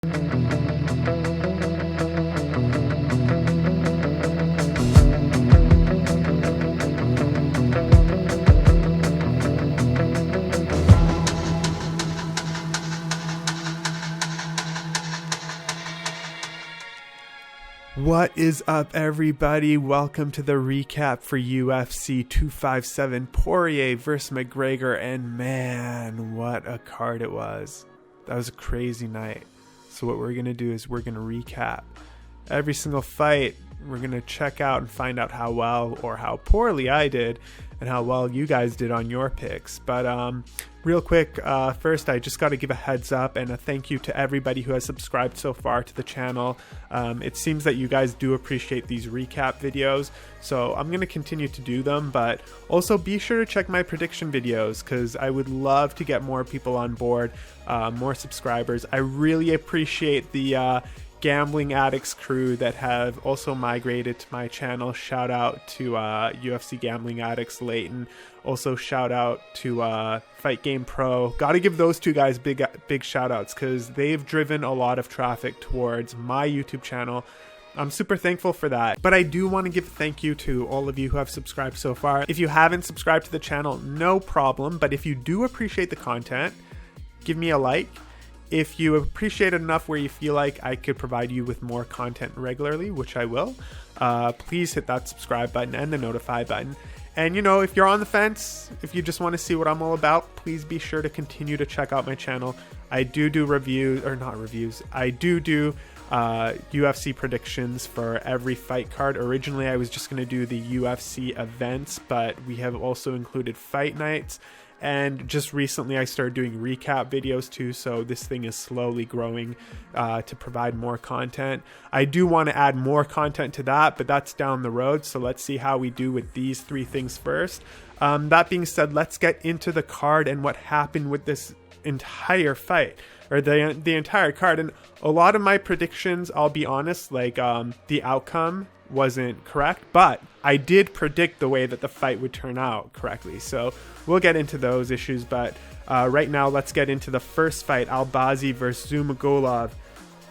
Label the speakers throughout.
Speaker 1: What is up, everybody? Welcome to the recap for UFC 257, Poirier versus McGregor, and man, what a card it was. That was a crazy night. So what we're going to do is we're going to recap every single fight. We're going to check out and find out how well or how poorly I did and how well you guys did on your picks. But real quick, first I just got to give a heads up and a thank you to everybody who has subscribed so far to the channel. It seems that you guys do appreciate these recap videos, so I'm going to continue to do them, but also be sure to check my prediction videos because I would love to get more people on board, more subscribers. I really appreciate the Gambling Addicts crew that have also migrated to my channel. Shout out to UFC Gambling Addicts Leighton. Also shout out to Fight Game Pro. Gotta give those two guys big shout outs because they've driven a lot of traffic towards my YouTube channel. I'm super thankful for that. But I do want to give a thank you to all of you who have subscribed so far. If you haven't subscribed to the channel, no problem. But if you do appreciate the content, give me a like. If you appreciate it enough where you feel like I could provide you with more content regularly, which I will, please hit that subscribe button and the notify button. And, you know, if you're on the fence, if you just want to see what I'm all about, please be sure to continue to check out my channel. I do reviews, or not reviews, I do UFC predictions for every fight card. Originally, I was just going to do the UFC events, but we have also included fight nights. And just recently I started doing recap videos too, so this thing is slowly growing to provide more content. I do want to add more content to that, but that's down the road, so let's see how we do with these three things first. That being said, let's get into the card and what happened with this entire fight, or the entire card. And a lot of my predictions, I'll be honest, like the outcome wasn't correct, but I did predict the way that the fight would turn out correctly, so we'll get into those issues. But right now let's get into the first fight, Albazi versus Zhumagulov.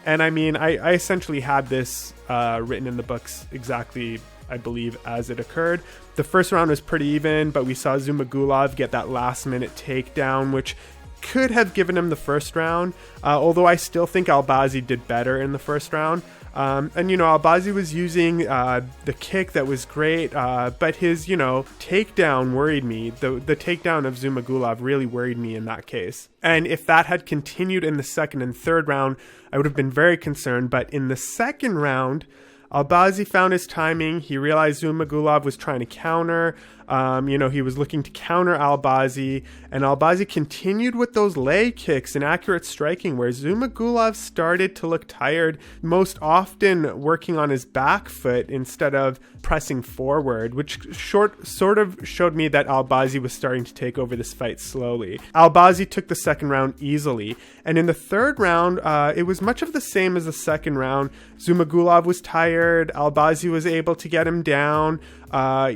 Speaker 1: And I mean, I essentially had this written in the books exactly, I believe, as it occurred. The first round was pretty even, but we saw Zhumagulov get that last minute takedown, which could have given him the first round, although I still think Albazi did better in the first round. And, you know, Albazi was using the kick that was great, but his, you know, takedown worried me. The takedown of Zhumagulov really worried me in that case. And if that had continued in the second and third round, I would have been very concerned. But in the second round, Albazi found his timing. He realized Zhumagulov was trying to counter. You know, he was looking to counter Albazi, and Albazi continued with those leg kicks and accurate striking, where Zhumagulov started to look tired, most often working on his back foot instead of pressing forward, which sort of showed me that Albazi was starting to take over this fight slowly. Albazi took the second round easily, and in the third round, it was much of the same as the second round. Zhumagulov was tired, Albazi was able to get him down,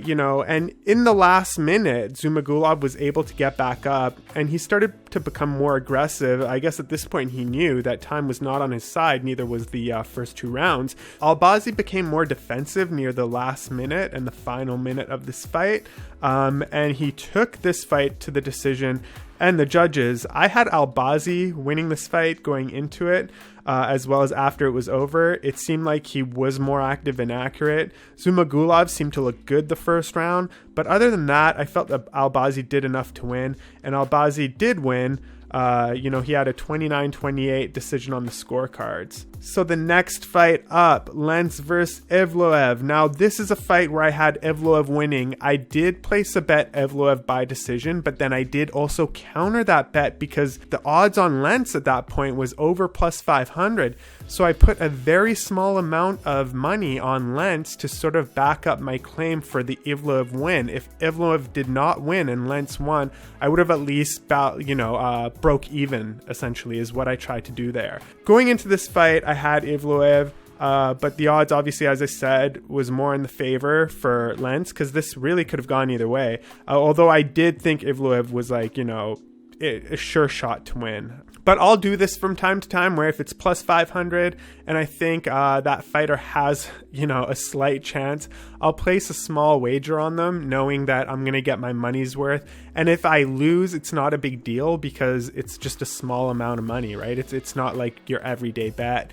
Speaker 1: you know, and in the last minute, Zhumagulov was able to get back up, and he started to become more aggressive. I guess at this point he knew that time was not on his side, neither was the first two rounds. Albazi became more defensive near the last minute and the final minute of this fight, and he took this fight to the decision. And the judges, I had Albazi winning this fight going into it, as well as after it was over. It seemed like he was more active and accurate. Zhumagulov seemed to look good the first round, but other than that, I felt that Albazi did enough to win, and Albazi did win. You know, he had a 29-28 decision on the scorecards. So the next fight up, Lentz versus Evloev. Now, this is a fight where I had Evloev winning. I did place a bet Evloev by decision, but then I did also counter that bet because the odds on Lentz at that point was over plus 500. So I put a very small amount of money on Lentz to sort of back up my claim for the Evloev win. If Evloev did not win and Lentz won, I would have at least broke even, essentially, is what I tried to do there. Going into this fight, I had Evloev, but the odds, obviously, as I said, was more in the favor for Lentz because this really could have gone either way. Although I did think Evloev was like, you know, a sure shot to win. But I'll do this from time to time where if it's plus 500 and I think that fighter has, a slight chance, I'll place a small wager on them knowing that I'm going to get my money's worth. And if I lose, it's not a big deal because it's just a small amount of money, right? It's not like your everyday bet.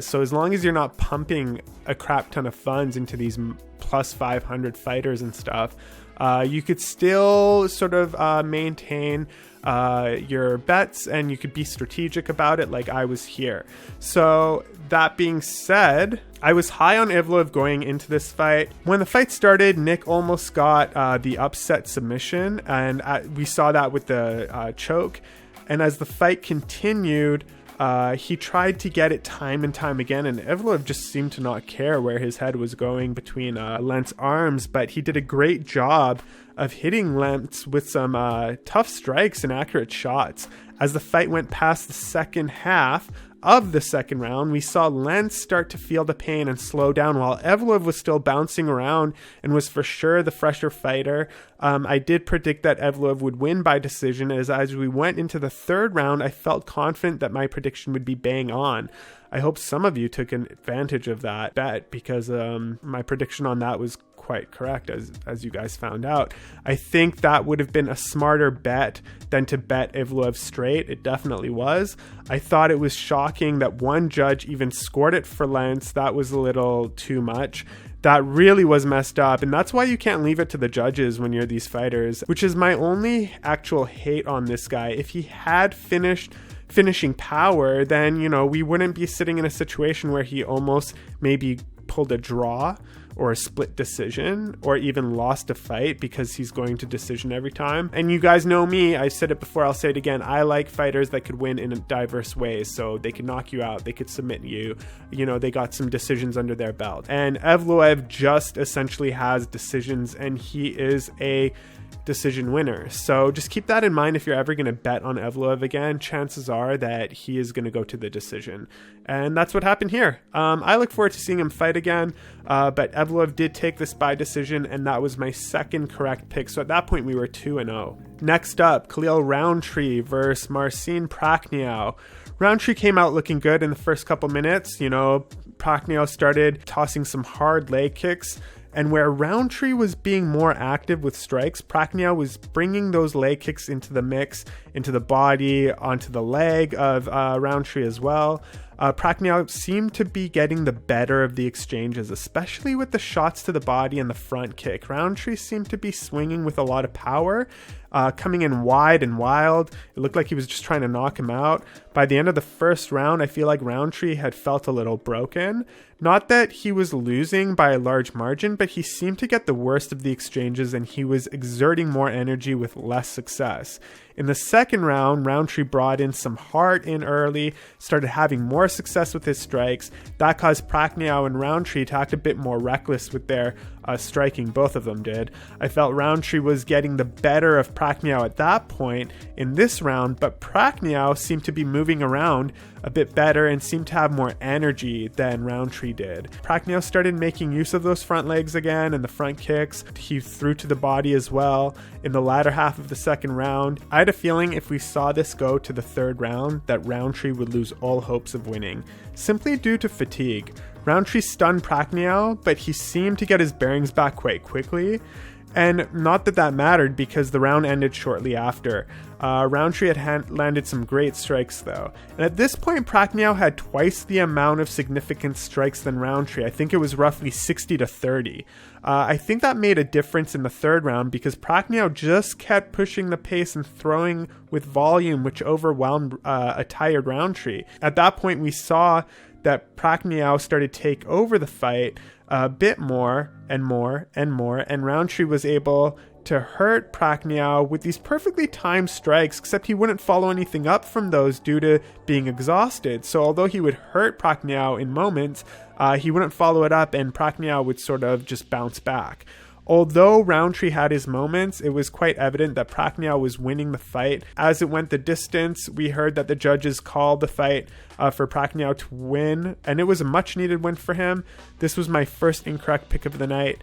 Speaker 1: So as long as you're not pumping a crap ton of funds into these plus 500 fighters and stuff, you could still sort of maintain your bets, and you could be strategic about it like I was here. So that being said, I was high on Evloev going into this fight. When the fight started, Nick almost got the upset submission, and we saw that with the choke. And as the fight continued, he tried to get it time and time again, and Evloev just seemed to not care where his head was going between Lentz's arms, but he did a great job of hitting Lentz with some tough strikes and accurate shots. As the fight went past the second half of the second round, we saw Lentz start to feel the pain and slow down while Evloev was still bouncing around and was for sure the fresher fighter. I did predict that Evloev would win by decision, as we went into the third round, I felt confident that my prediction would be bang on. I hope some of you took advantage of that bet because my prediction on that was quite correct, as you guys found out. I think that would have been a smarter bet than to bet Evloev straight. It definitely was. I thought it was shocking that one judge even scored it for Lentz. That was a little too much. That really was messed up, and that's why you can't leave it to the judges when you're these fighters, which is my only actual hate on this guy. If he had finishing power, then we wouldn't be sitting in a situation where he almost maybe pulled a draw or a split decision or even lost a fight because he's going to decision every time. And you guys know me, I said it before, I'll say it again, I like fighters that could win in diverse ways. So they could knock you out, they could submit you, they got some decisions under their belt. And Evloev just essentially has decisions, and he is a decision winner. So just keep that in mind if you're ever going to bet on Evloev again. Chances are that he is going to go to the decision. And that's what happened here. I look forward to seeing him fight again, but Evloev did take this by decision, and that was my second correct pick. So at that point, we were 2-0. Next up, Khalil Rountree versus Marcin Prachnio. Rountree came out looking good in the first couple minutes. Prachnio started tossing some hard leg kicks, and where Rountree was being more active with strikes, Prachnio was bringing those leg kicks into the mix, into the body, onto the leg of Rountree as well. Prachnio seemed to be getting the better of the exchanges, especially with the shots to the body and the front kick. Rountree seemed to be swinging with a lot of power, coming in wide and wild. It looked like he was just trying to knock him out. By the end of the first round, I feel like Rountree had felt a little broken. Not that he was losing by a large margin, but he seemed to get the worst of the exchanges, and he was exerting more energy with less success. In the second round, Rountree brought in some heart in early, started having more success with his strikes. That caused Prachnio and Rountree to act a bit more reckless with their striking. Both of them did. I felt Rountree was getting the better of Prachnio at that point in this round, but Prachnio seemed to be moving around a bit better and seemed to have more energy than Rountree did. Prachnio started making use of those front legs again and the front kicks. He threw to the body as well in the latter half of the second round. I had a feeling if we saw this go to the third round that Rountree would lose all hopes of winning, simply due to fatigue. Rountree stunned Prachnio, but he seemed to get his bearings back quite quickly. And not that mattered because the round ended shortly after. Rountree had landed some great strikes though. And at this point, Prachnio had twice the amount of significant strikes than Rountree. I think it was roughly 60-30. I think that made a difference in the third round because Prachnio just kept pushing the pace and throwing with volume, which overwhelmed a tired Rountree. At that point, we saw that Prachnio started to take over the fight a bit more and more and more, and Rountree was able to hurt Prachnio with these perfectly timed strikes, except he wouldn't follow anything up from those due to being exhausted. So although he would hurt Prachnio in moments, he wouldn't follow it up, and Prachnio would sort of just bounce back. Although Rountree had his moments, it was quite evident that Prachnio was winning the fight. As it went the distance, we heard that the judges called the fight for Prachnio to win, and it was a much-needed win for him. This was my first incorrect pick of the night.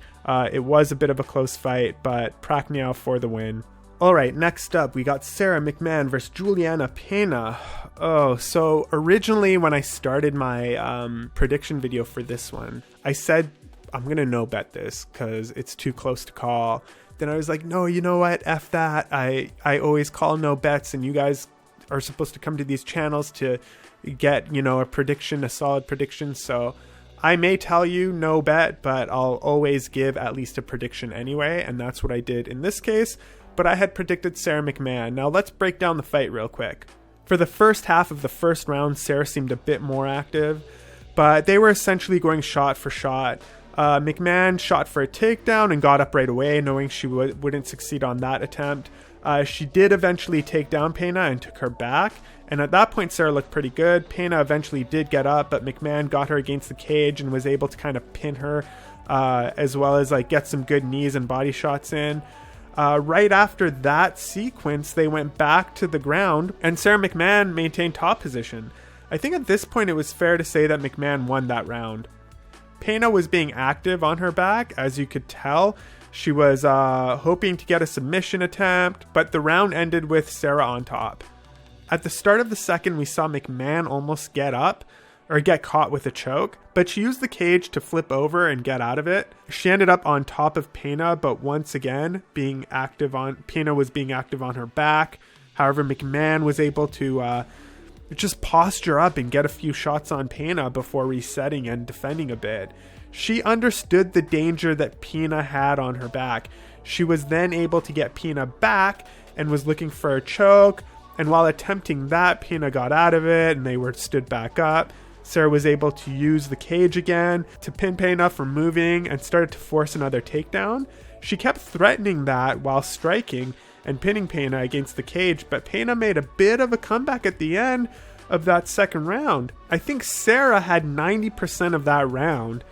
Speaker 1: It was a bit of a close fight, but Prachnio for the win. All right, next up, we got Sara McMann versus Julianna Pena. Oh, so originally when I started my prediction video for this one, I said I'm going to no bet this because it's too close to call. Then I was like, no, you know what? F that. I always call no bets, and you guys are supposed to come to these channels to get, a prediction, a solid prediction. So I may tell you no bet, but I'll always give at least a prediction anyway. And that's what I did in this case. But I had predicted Sara McMann. Now let's break down the fight real quick. For the first half of the first round, Sara seemed a bit more active, but they were essentially going shot for shot. McMann shot for a takedown and got up right away, knowing she wouldn't succeed on that attempt. She did eventually take down Pena and took her back, and at that point Sara looked pretty good. Pena eventually did get up, but McMann got her against the cage and was able to kind of pin her, as well as get some good knees and body shots in. Right after that sequence, they went back to the ground, and Sara McMann maintained top position. I think at this point it was fair to say that McMann won that round. Pena was being active on her back, as you could tell. She was hoping to get a submission attempt, but the round ended with Sara on top. At the start of the second, we saw McMann almost get caught with a choke, but she used the cage to flip over and get out of it. She ended up on top of Pena, but once again, Pena was being active on her back. However, McMann was able to just posture up and get a few shots on Pena before resetting and defending a bit. She understood the danger that Pena had on her back. She was then able to get Pena back and was looking for a choke, and while attempting that, Pena got out of it and they stood back up. Sara was able to use the cage again to pin Pena from moving and started to force another takedown. She kept threatening that while striking and pinning Pena against the cage, but Pena made a bit of a comeback at the end of that second round. I think Sara had 90% of that round.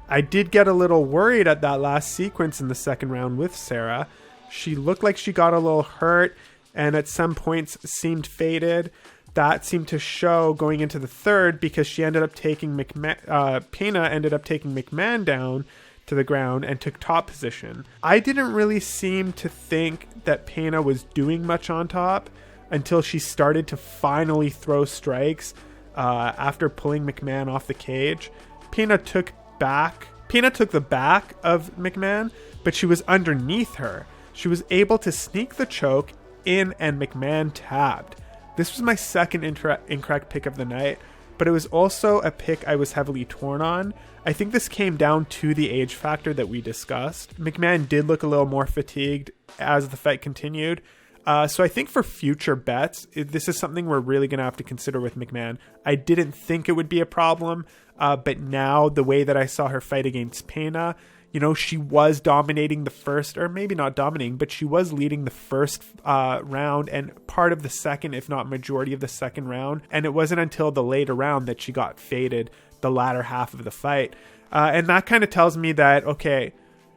Speaker 1: I did get a little worried at that last sequence in the second round with Sara. She looked like she got a little hurt and at some points seemed faded. That seemed to show going into the third because she ended up taking Pena ended up taking McMann down to the ground and took top position. I didn't really seem to think that Pena was doing much on top until she started to finally throw strikes after pulling McMann off the cage. Pena took the back of McMann, but she was underneath her. She was able to sneak the choke in and McMann tabbed. This was my second incorrect pick of the night, but it was also a pick I was heavily torn on. I think this came down to the age factor that we discussed. McMann did look a little more fatigued as the fight continued. So I think for future bets, this is something we're really going to have to consider with McMann. I didn't think it would be a problem, but now the way that I saw her fight against Pena, she was dominating the first, or maybe not dominating, but she was leading the first round and part of the second, if not majority of the second round. And it wasn't until the later round that she got faded the latter half of the fight. And that kind of tells me that, okay,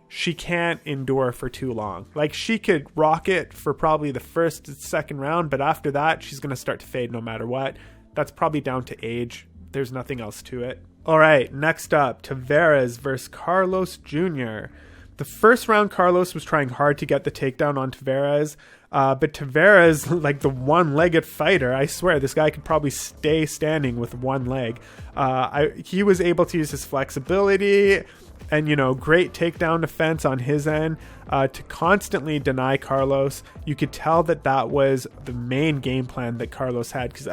Speaker 1: she can't endure for too long. She could rock it for probably the first, second round, but after that, she's going to start to fade no matter what. That's probably down to age. There's nothing else to it. All right, next up, Tavares versus Carlos Jr. The first round, Carlos was trying hard to get the takedown on Tavares, but Tavares, like the one-legged fighter, I swear this guy could probably stay standing with one leg. He was able to use his flexibility and, great takedown defense on his end to constantly deny Carlos. You could tell that was the main game plan that Carlos had, because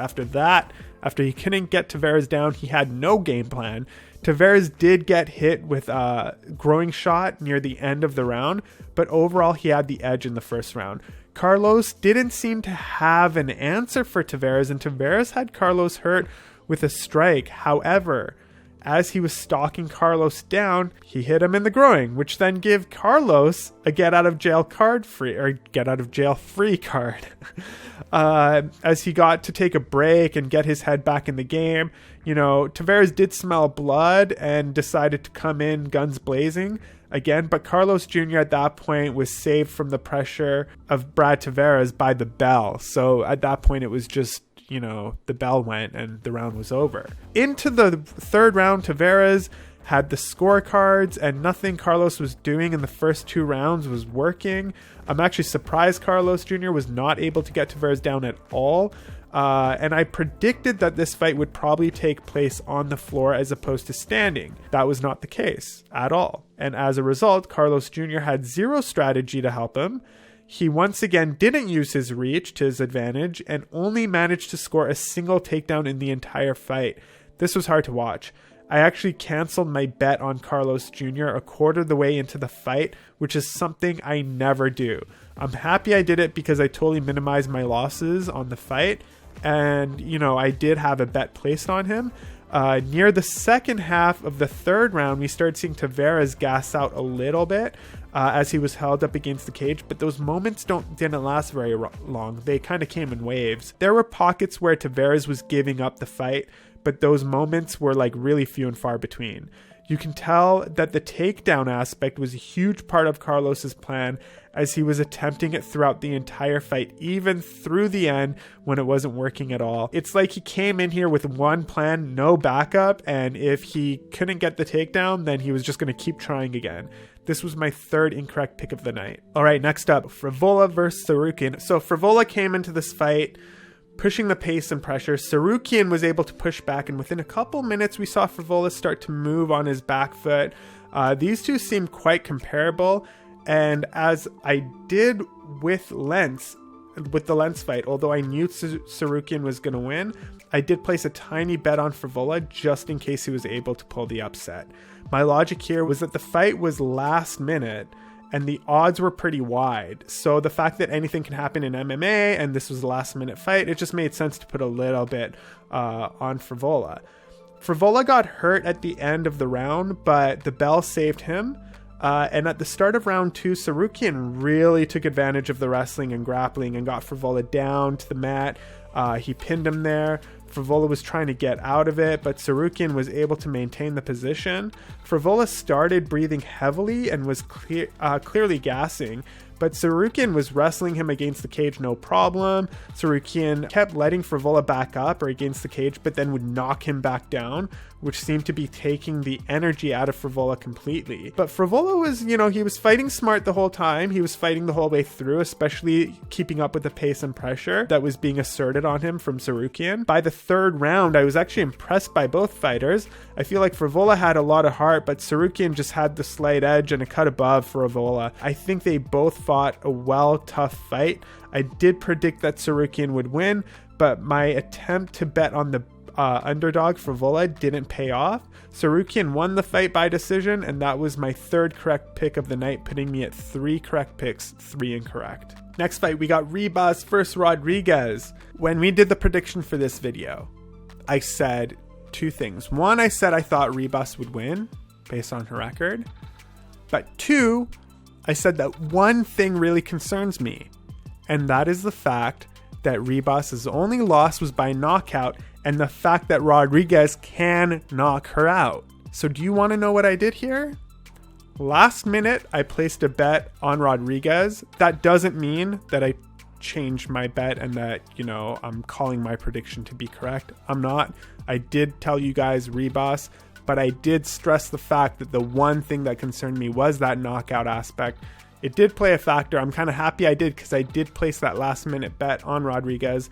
Speaker 1: after he couldn't get Tavares down, he had no game plan. Tavares did get hit with a growing shot near the end of the round, but overall he had the edge in the first round. Carlos didn't seem to have an answer for Tavares, and Tavares had Carlos hurt with a strike. However, as he was stalking Carlos down, he hit him in the groin, which then gave Carlos a get out of jail free card. As he got to take a break and get his head back in the game, Tavares did smell blood and decided to come in guns blazing again, but Carlos Jr. at that point was saved from the pressure of Brad Tavares by the bell. So at that point it was just, the bell went and the round was over. Into the third round, Tavares had the scorecards, and nothing Carlos was doing in the first 2 rounds was working. I'm actually surprised Carlos Jr. was not able to get Tavares down at all. And I predicted that this fight would probably take place on the floor as opposed to standing. That was not the case at all. And as a result, Carlos Jr. had zero strategy to help him. He once again didn't use his reach to his advantage and only managed to score a single takedown in the entire fight. This was hard to watch. I actually canceled my bet on Carlos Jr. a quarter of the way into the fight, which is something I never do. I'm happy I did it because I totally minimized my losses on the fight. And, you know, I did have a bet placed on him. Near the second half of the 3rd round, we started seeing Tavares gas out a little bit as he was held up against the cage. But those moments didn't last very long. They kind of came in waves. There were pockets where Tavares was giving up the fight, but those moments were like really few and far between. You can tell that the takedown aspect was a huge part of Carlos's plan, as he was attempting it throughout the entire fight, even through the end when it wasn't working at all. It's like he came in here with one plan, no backup, and if he couldn't get the takedown, then he was just going to keep trying again. This was my 3rd incorrect pick of the night. All right, next up, Frevola versus Tsarukyan. So Frevola came into this fight pushing the pace and pressure. Tsarukyan was able to push back, and within a couple minutes, we saw Frevola start to move on his back foot. These two seemed quite comparable, and as I did with Lentz, with the Lentz fight, although I knew Tsarukyan was going to win, I did place a tiny bet on Frevola just in case he was able to pull the upset. My logic here was that the fight was last minute, and the odds were pretty wide. So the fact that anything can happen in MMA, and this was a last minute fight, it just made sense to put a little bit on Frevola. Frevola got hurt at the end of the round, but the bell saved him. And at the start of round 2, Tsarukyan really took advantage of the wrestling and grappling and got Frevola down to the mat. He pinned him there. Frevola was trying to get out of it, but Tsarukyan was able to maintain the position. Frevola started breathing heavily and was clearly gassing, but Tsarukyan was wrestling him against the cage no problem. Tsarukyan kept letting Frevola back up or against the cage, but then would knock him back down, which seemed to be taking the energy out of Frevola completely. But Frevola was, he was fighting smart the whole time. He was fighting the whole way through, especially keeping up with the pace and pressure that was being asserted on him from Tsarukyan. By the 3rd round, I was actually impressed by both fighters. I feel like Frevola had a lot of heart, but Tsarukyan just had the slight edge and a cut above Frevola. I think they both fought a tough fight. I did predict that Tsarukyan would win, but my attempt to bet on the underdog Frevola didn't pay off. Tsarukyan won the fight by decision, and that was my 3rd correct pick of the night, putting me at 3 correct picks, 3 incorrect. Next fight, we got Ribas versus Rodriguez. When we did the prediction for this video, I said 2 things. 1, I said I thought Ribas would win based on her record. But 2, I said that one thing really concerns me, and that is the fact that Ribas' only loss was by knockout, and the fact that Rodriguez can knock her out. So do you want to know what I did here? Last minute, I placed a bet on Rodriguez. That doesn't mean that I changed my bet and that, I'm calling my prediction to be correct. I'm not. I did tell you guys Ribas, but I did stress the fact that the one thing that concerned me was that knockout aspect. It did play a factor. I'm kind of happy I did, because I did place that last minute bet on Rodriguez,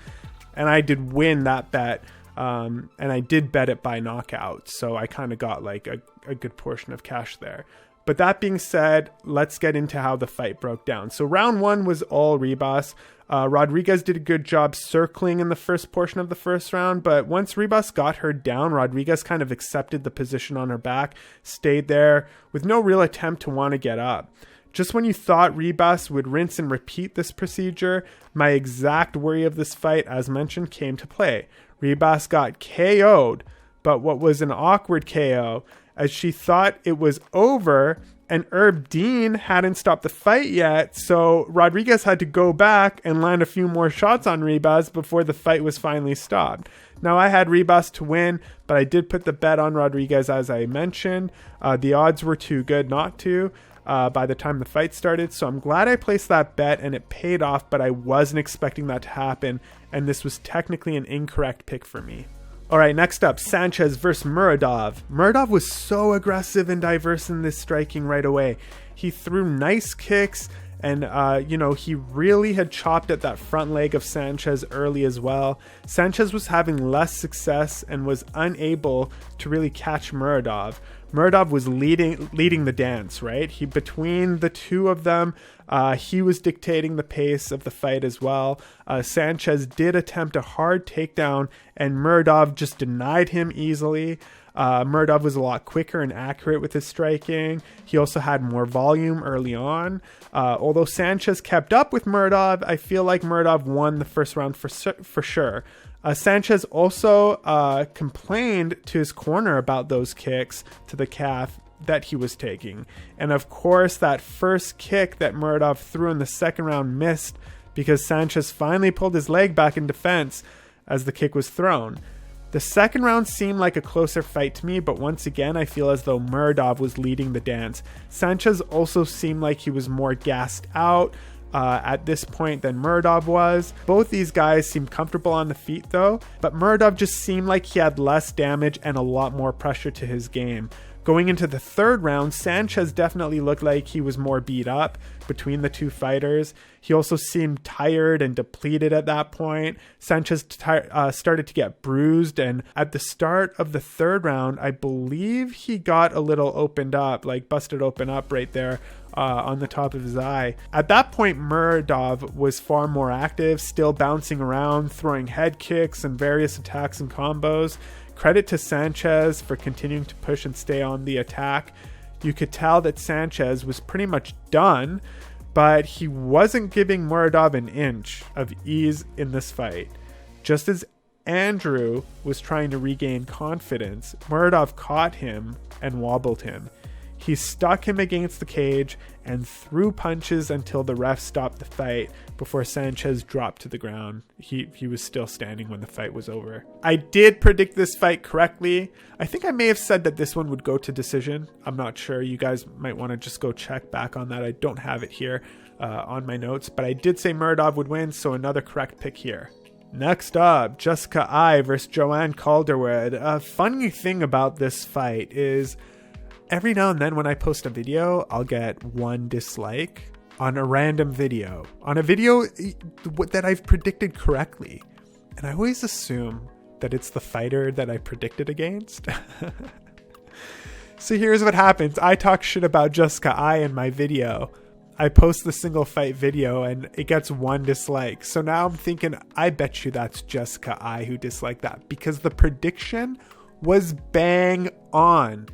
Speaker 1: and I did win that bet. And I did bet it by knockout, so I kind of got like a good portion of cash there. But that being said, let's get into how the fight broke down. So round 1 was all Ribas. Rodriguez did a good job circling in the first portion of the first round, but once Ribas got her down, Rodriguez kind of accepted the position on her back, stayed there with no real attempt to want to get up. Just when you thought Ribas would rinse and repeat this procedure, my exact worry of this fight, as mentioned, came to play. Ribas got KO'd, but what was an awkward KO, as she thought it was over, and Herb Dean hadn't stopped the fight yet, so Rodriguez had to go back and land a few more shots on Ribas before the fight was finally stopped. Now, I had Ribas to win, but I did put the bet on Rodriguez, as I mentioned. The odds were too good not to by the time the fight started, so I'm glad I placed that bet and it paid off, but I wasn't expecting that to happen, and this was technically an incorrect pick for me. All right, next up, Sanchez versus Muradov. Muradov was so aggressive and diverse in this striking right away. He threw nice kicks, and, he really had chopped at that front leg of Sanchez early as well. Sanchez was having less success and was unable to really catch Muradov. Muradov was leading the dance, right? Between the two of them, he was dictating the pace of the fight as well. Sanchez did attempt a hard takedown, and Muradov just denied him easily. Muradov was a lot quicker and accurate with his striking. He also had more volume early on. Although Sanchez kept up with Muradov, I feel like Muradov won the first round for sure. Sanchez also complained to his corner about those kicks to the calf that he was taking. And of course, that first kick that Muradov threw in the second round missed because Sanchez finally pulled his leg back in defense as the kick was thrown. The second round seemed like a closer fight to me, but once again, I feel as though Muradov was leading the dance. Sanchez also seemed like he was more gassed out at this point than Muradov was. Both these guys seemed comfortable on the feet though, but Muradov just seemed like he had less damage and a lot more pressure to his game. Going into the third round, Sanchez definitely looked like he was more beat up between the two fighters. He also seemed tired and depleted at that point. Sanchez started to get bruised, and at the start of the third round, I believe he got a little opened up, like busted open up right there on the top of his eye. At that point, Muradov was far more active, still bouncing around, throwing head kicks and various attacks and combos. Credit to Sanchez for continuing to push and stay on the attack. You could tell that Sanchez was pretty much done, but he wasn't giving Muradov an inch of ease in this fight. Just as Andrew was trying to regain confidence, Muradov caught him and wobbled him. He stuck him against the cage and threw punches until the ref stopped the fight before Sanchez dropped to the ground. He was still standing when the fight was over. I did predict this fight correctly. I think I may have said that this one would go to decision. I'm not sure. You guys might want to just go check back on that. I don't have it here on my notes, but I did say Muradov would win, so another correct pick here. Next up, Jessica I versus Joanne Calderwood. A funny thing about this fight is every now and then when I post a video, I'll get one dislike on a random video. On a video that I've predicted correctly. And I always assume that it's the fighter that I predicted against. So here's what happens. I talk shit about Jessica I in my video. I post the single fight video and it gets one dislike. So now I'm thinking, I bet you that's Jessica I who disliked that. Because the prediction was bang on.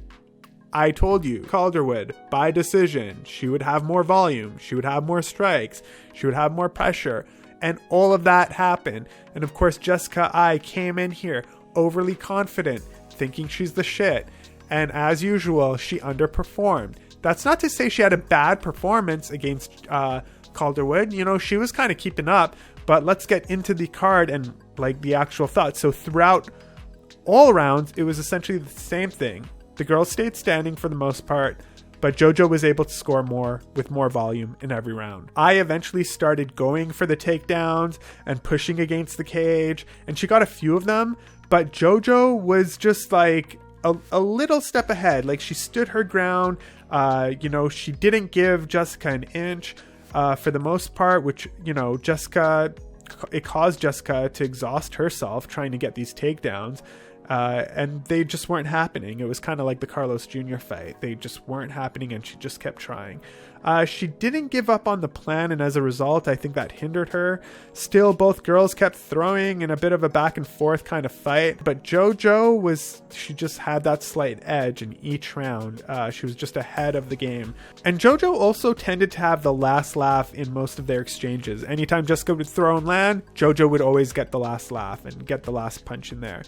Speaker 1: I told you, Calderwood, by decision, she would have more volume, she would have more strikes, she would have more pressure, and all of that happened. And of course, Jessica I came in here overly confident, thinking she's the shit. And as usual, she underperformed. That's not to say she had a bad performance against Calderwood. You know, she was kind of keeping up, but let's get into the card and like the actual thoughts. So throughout all rounds, it was essentially the same thing. The girls stayed standing for the most part, but JoJo was able to score more with more volume in every round. I eventually started going for the takedowns and pushing against the cage, and she got a few of them, but JoJo was just like a little step ahead. Like she stood her ground. She didn't give Jessica an inch for the most part, which, it caused Jessica to exhaust herself trying to get these takedowns. And they just weren't happening. It was kind of like the Carlos Jr. fight. They just weren't happening, and she just kept trying. She didn't give up on the plan, and as a result, I think that hindered her. Still, both girls kept throwing in a bit of a back and forth kind of fight, but JoJo she just had that slight edge in each round. She was just ahead of the game. And JoJo also tended to have the last laugh in most of their exchanges. Anytime Jessica would throw and land, JoJo would always get the last laugh and get the last punch in there.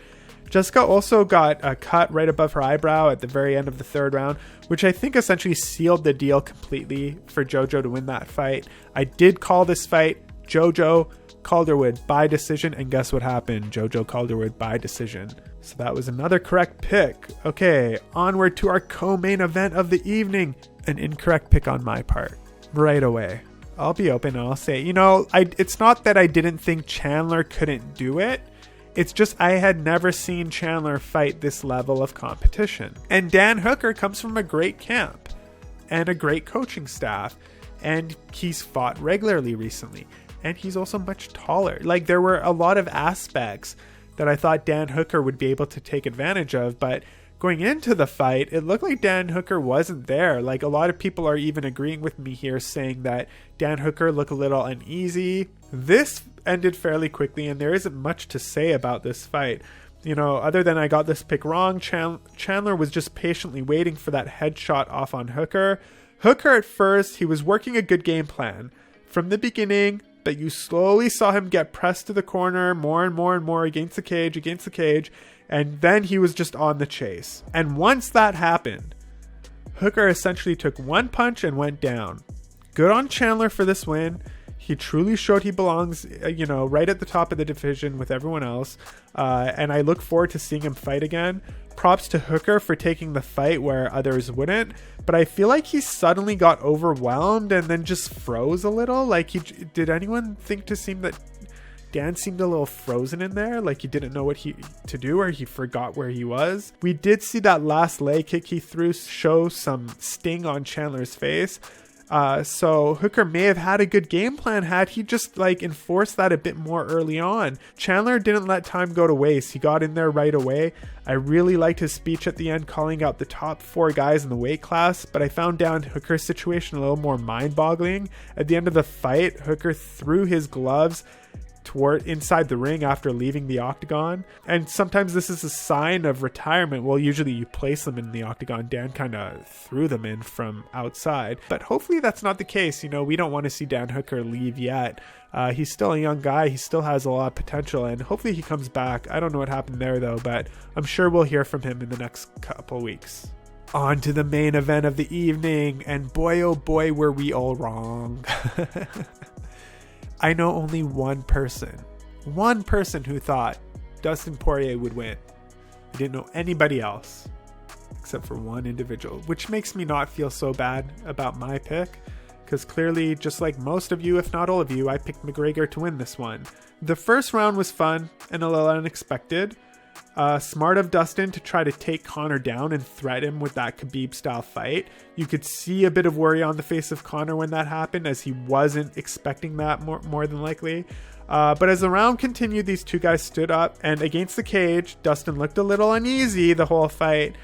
Speaker 1: Jessica also got a cut right above her eyebrow at the very end of the third round, which I think essentially sealed the deal completely for JoJo to win that fight. I did call this fight JoJo Calderwood by decision, and guess what happened? JoJo Calderwood by decision. So that was another correct pick. Okay, onward to our co-main event of the evening. An incorrect pick on my part. Right away. I'll be open and I'll say, it's not that I didn't think Chandler couldn't do it. It's just I had never seen Chandler fight this level of competition. And Dan Hooker comes from a great camp and a great coaching staff, and he's fought regularly recently, and he's also much taller. Like, there were a lot of aspects that I thought Dan Hooker would be able to take advantage of, but going into the fight, it looked like Dan Hooker wasn't there. Like, a lot of people are even agreeing with me here, saying that Dan Hooker looked a little uneasy. This ended fairly quickly, and there isn't much to say about this fight. You know, other than I got this pick wrong, Chandler was just patiently waiting for that headshot off on Hooker. Hooker, at first, he was working a good game plan from the beginning, but you slowly saw him get pressed to the corner more and more and more against the cage, and then he was just on the chase. And once that happened, Hooker essentially took one punch and went down. Good on Chandler for this win. He truly showed he belongs, right at the top of the division with everyone else. And I look forward to seeing him fight again. Props to Hooker for taking the fight where others wouldn't. But I feel like he suddenly got overwhelmed and then just froze a little. Like, did anyone think to seem that Dan seemed a little frozen in there? Like he didn't know what to do, or he forgot where he was. We did see that last leg kick he threw show some sting on Chandler's face. So Hooker may have had a good game plan had he just enforced that a bit more early on. Chandler didn't let time go to waste. He got in there right away. I really liked his speech at the end, calling out the top 4 guys in the weight class, but I found Dan Hooker's situation a little more mind-boggling. At the end of the fight, Hooker threw his gloves toward inside the ring after leaving the octagon, and sometimes this is a sign of retirement. Well, usually you place them in the octagon. Dan kind of threw them in from outside, but hopefully that's not the case. We don't want to see Dan Hooker leave yet. He's still a young guy. He still has a lot of potential, and hopefully he comes back. I don't know what happened there though, but I'm sure we'll hear from him in the next couple weeks. On to the main event of the evening, and boy oh boy were we all wrong. I know only one person who thought Dustin Poirier would win. I didn't know anybody else except for one individual, which makes me not feel so bad about my pick, because clearly, just like most of you, if not all of you, I picked McGregor to win this one. The first round was fun and a little unexpected. Smart of Dustin to try to take Conor down and threat him with that Khabib-style fight. You could see a bit of worry on the face of Conor when that happened, as he wasn't expecting that more than likely. But as the round continued, these two guys stood up, and against the cage, Dustin looked a little uneasy the whole fight.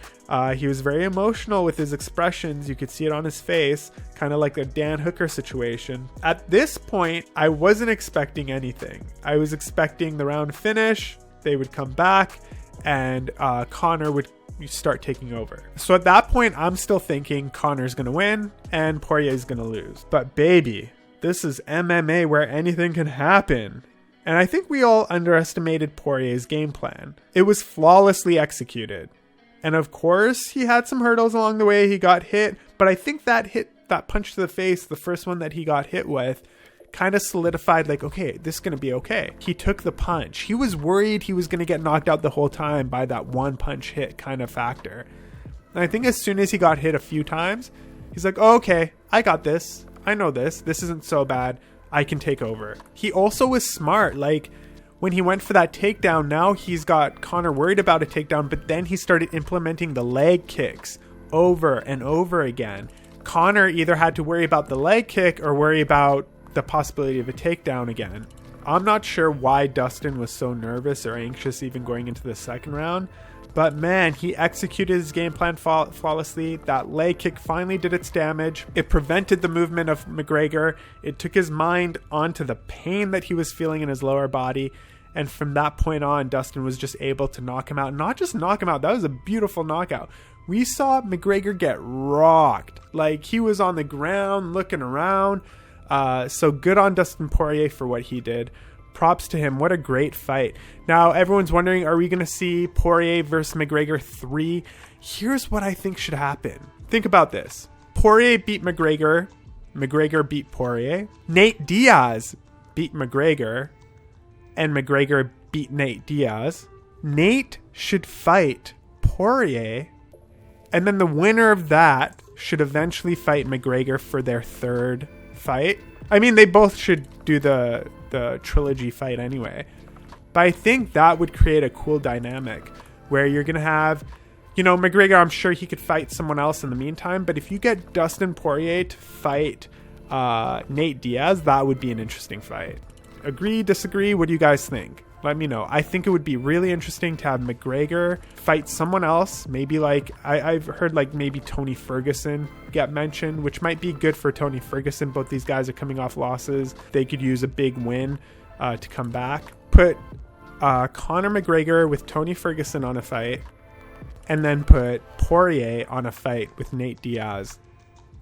Speaker 1: He was very emotional with his expressions. You could see it on his face, kind of like a Dan Hooker situation. At this point, I wasn't expecting anything. I was expecting the round to finish, they would come back, and Conor would start taking over. So at that point, I'm still thinking Conor's going to win and Poirier's going to lose. But baby, this is MMA where anything can happen. And I think we all underestimated Poirier's game plan. It was flawlessly executed. And of course, he had some hurdles along the way. He got hit, but I think that punch to the face, the first one that he got hit with, kind of solidified, okay, this is going to be okay. He took the punch. He was worried he was going to get knocked out the whole time by that one punch hit kind of factor. And I think as soon as he got hit a few times, he's like, oh, okay, I got this. I know this. This isn't so bad. I can take over. He also was smart. When he went for that takedown, now he's got Conor worried about a takedown, but then he started implementing the leg kicks over and over again. Conor either had to worry about the leg kick or worry about the possibility of a takedown again. I'm not sure why Dustin was so nervous or anxious even going into the second round, but man, he executed his game plan flawlessly. That leg kick finally did its damage. It prevented the movement of McGregor. It took his mind onto the pain that he was feeling in his lower body, and from that point on, Dustin was just able to knock him out. Not just knock him out, that was a beautiful knockout. We saw McGregor get rocked. He was on the ground looking around. So good on Dustin Poirier for what he did. Props to him. What a great fight. Now, everyone's wondering, are we going to see Poirier versus McGregor 3? Here's what I think should happen. Think about this. Poirier beat McGregor. McGregor beat Poirier. Nate Diaz beat McGregor. And McGregor beat Nate Diaz. Nate should fight Poirier. And then the winner of that should eventually fight McGregor for their third fight. I mean, they both should do the trilogy fight anyway. But I think that would create a cool dynamic where you're going to have, you know, McGregor, I'm sure he could fight someone else in the meantime. But if you get Dustin Poirier to fight Nate Diaz, that would be an interesting fight. Agree, disagree? What do you guys think? Let me know. I think it would be really interesting to have McGregor fight someone else. Maybe like, I've heard like maybe Tony Ferguson get mentioned, which might be good for Tony Ferguson. Both these guys are coming off losses. They could use a big win to come back. Put Conor McGregor with Tony Ferguson on a fight, and then put Poirier on a fight with Nate Diaz.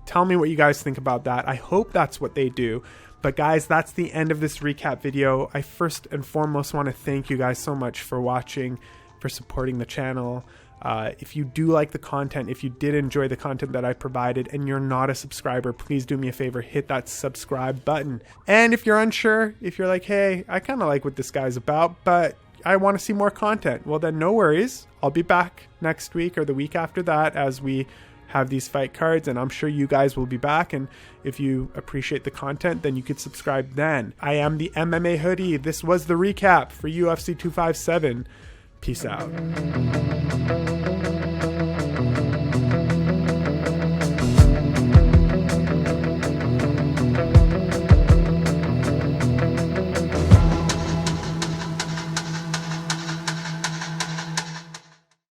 Speaker 1: Tell me what you guys think about that. I hope that's what they do. But guys, that's the end of this recap video. I first and foremost want to thank you guys so much for watching, for supporting the channel. If you do like the content, if you did enjoy the content that I provided and you're not a subscriber, please do me a favor, hit that subscribe button. And if you're unsure, if you're like, hey, I kind of like what this guy's about, but I want to see more content, well then no worries. I'll be back next week or the week after that as we have these fight cards, and I'm sure you guys will be back. And if you appreciate the content, then you could subscribe then. I am the MMA Hoodie. This was the recap for UFC 257. Peace out.